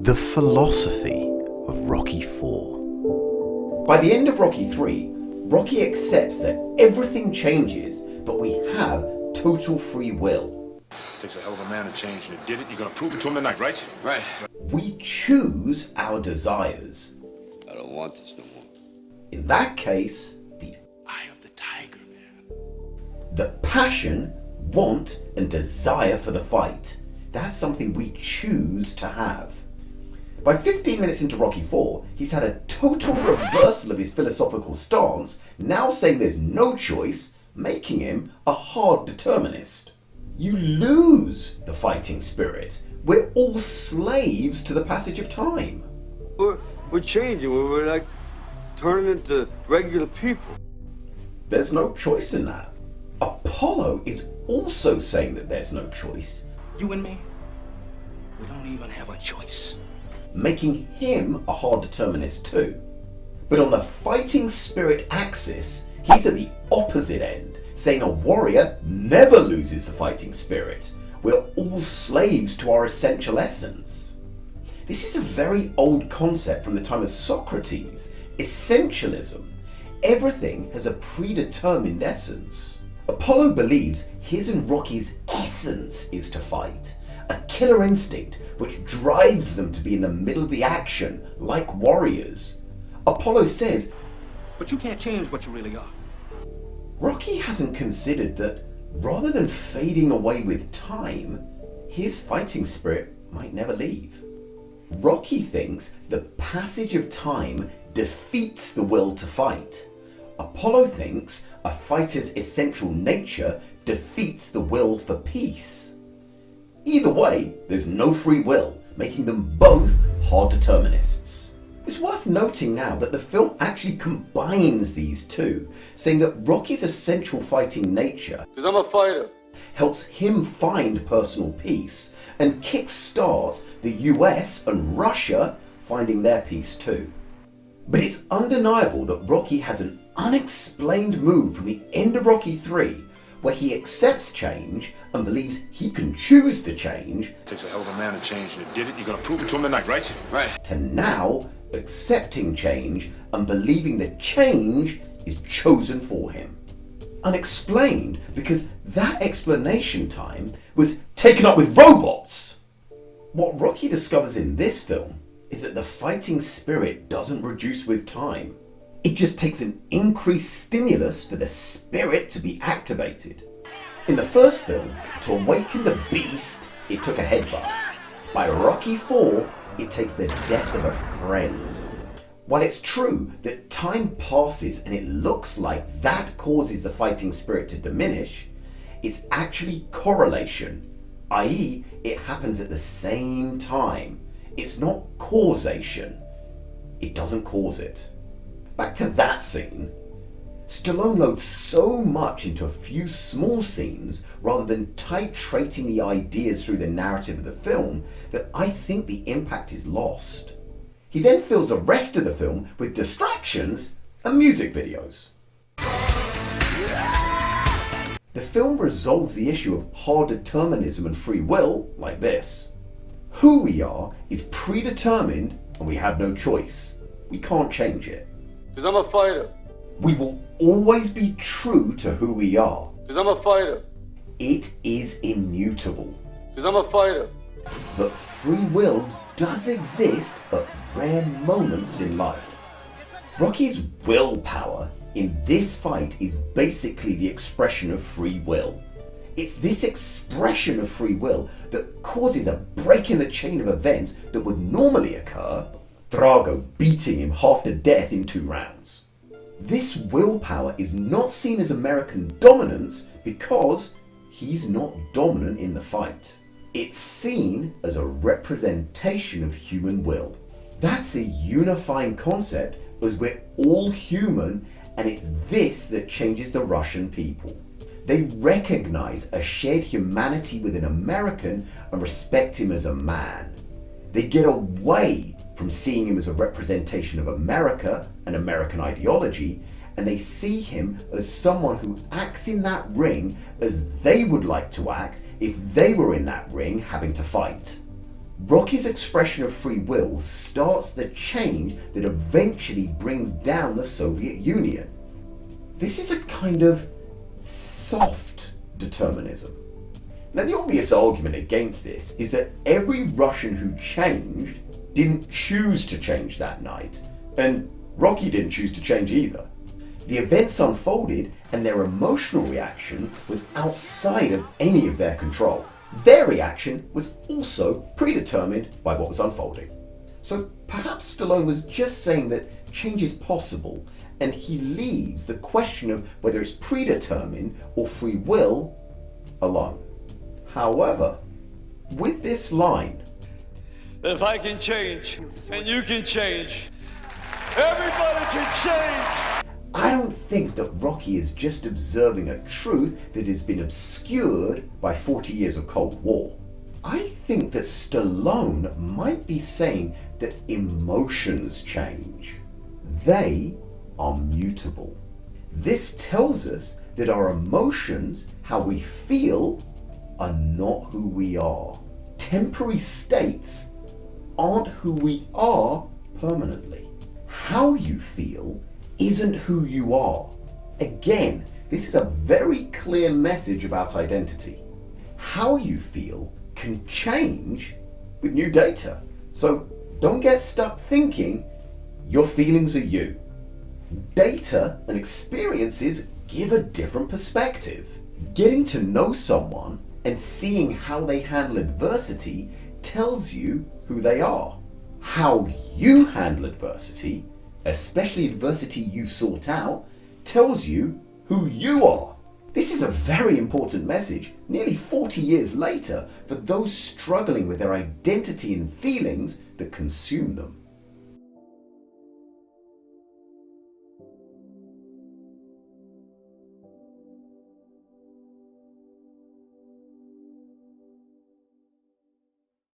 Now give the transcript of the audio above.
The philosophy of Rocky IV. By the end of Rocky III, Rocky accepts that everything changes, but we have total free will. Takes a hell of a man to change, and it did it. You're gonna prove it to him tonight, right? Right. We choose our desires. I don't want this no more. In that case, the Eye of the tiger, man. the passion, want, and desire for the fight. That's something we choose to have. By 15 minutes into Rocky IV, he's had a total reversal of his philosophical stance, now saying there's no choice, making him a hard determinist. You lose the fighting spirit. We're all slaves to the passage of time. We're changing. We're like turning into regular people. There's no choice in that. Apollo is also saying that there's no choice, You and me, we don't even have a choice. making him a hard determinist too. But on the fighting spirit axis, he's at the opposite end, saying a warrior never loses the fighting spirit. We're all slaves to our essential essence. This is a very old concept from the time of Socrates, essentialism. Everything has a predetermined essence. Apollo believes his and Rocky's essence is to fight, a killer instinct which drives them to be in the middle of the action, like warriors. Apollo says, But you can't change what you really are. Rocky hasn't considered that rather than fading away with time, his fighting spirit might never leave. Rocky thinks the passage of time defeats the will to fight. Apollo thinks a fighter's essential nature defeats the will for peace. Either way, there's no free will, making them both hard determinists. It's worth noting now that the film actually combines these two, saying that Rocky's essential fighting nature Because I'm a fighter. helps him find personal peace and kickstarts the US and Russia finding their peace too. But it's undeniable that Rocky has an unexplained move from the end of Rocky III where he accepts change and believes he can choose the change, Takes a hell of a man to change, and it did it. You're gonna prove it to him tonight, right? Right. to now accepting change and believing that change is chosen for him. Unexplained because that explanation time was taken up with robots. What Rocky discovers in this film is that the fighting spirit doesn't reduce with time. It just takes an increased stimulus for the spirit to be activated. In the first film, to awaken the beast, it took a headbutt. By Rocky IV, it takes the death of a friend. While it's true that time passes and it looks like that causes the fighting spirit to diminish, it's actually correlation, i.e. it happens at the same time. It's not causation. It doesn't cause it. Back to that scene. Stallone loads so much into a few small scenes rather than titrating the ideas through the narrative of the film that I think the impact is lost. He then fills the rest of the film with distractions and music videos. The film resolves the issue of hard determinism and free will like this. Who we are is predetermined and we have no choice. We can't change it. Because I'm a fighter. We will always be true to who we are. Because I'm a fighter. It is immutable. Because I'm a fighter. But free will does exist at rare moments in life. Rocky's willpower in this fight is basically the expression of free will. It's this expression of free will that causes a break in the chain of events that would normally occur, Drago beating him half to death in 2 rounds. This willpower is not seen as American dominance because he's not dominant in the fight. It's seen as a representation of human will. That's a unifying concept as we're all human, and it's this that changes the Russian people. They recognize a shared humanity with an American and respect him as a man. They get away from seeing him as a representation of America and American ideology, and they see him as someone who acts in that ring as they would like to act if they were in that ring having to fight. Rocky's expression of free will starts the change that eventually brings down the Soviet Union. This is a kind of soft determinism. Now, the obvious argument against this is that every Russian who changed didn't choose to change that night, and Rocky didn't choose to change either. The events unfolded and their emotional reaction was outside of any of their control. Their reaction was also predetermined by what was unfolding. So perhaps Stallone was just saying that change is possible, and he leaves the question of whether it's predetermined or free will alone. However, with this line, If I can change, and you can change, everybody can change! I don't think that Rocky is just observing a truth that has been obscured by 40 years of Cold War. I think that Stallone might be saying that emotions change. They are mutable. This tells us that our emotions, how we feel, are not who we are. Temporary states aren't who we are permanently. How you feel isn't who you are. Again, this is a very clear message about identity. How you feel can change with new data. So don't get stuck thinking your feelings are you. Data and experiences give a different perspective. Getting to know someone and seeing how they handle adversity tells you who they are. How you handle adversity, especially adversity you sought out, tells you who you are. This is a very important message nearly 40 years later for those struggling with their identity and feelings that consume them.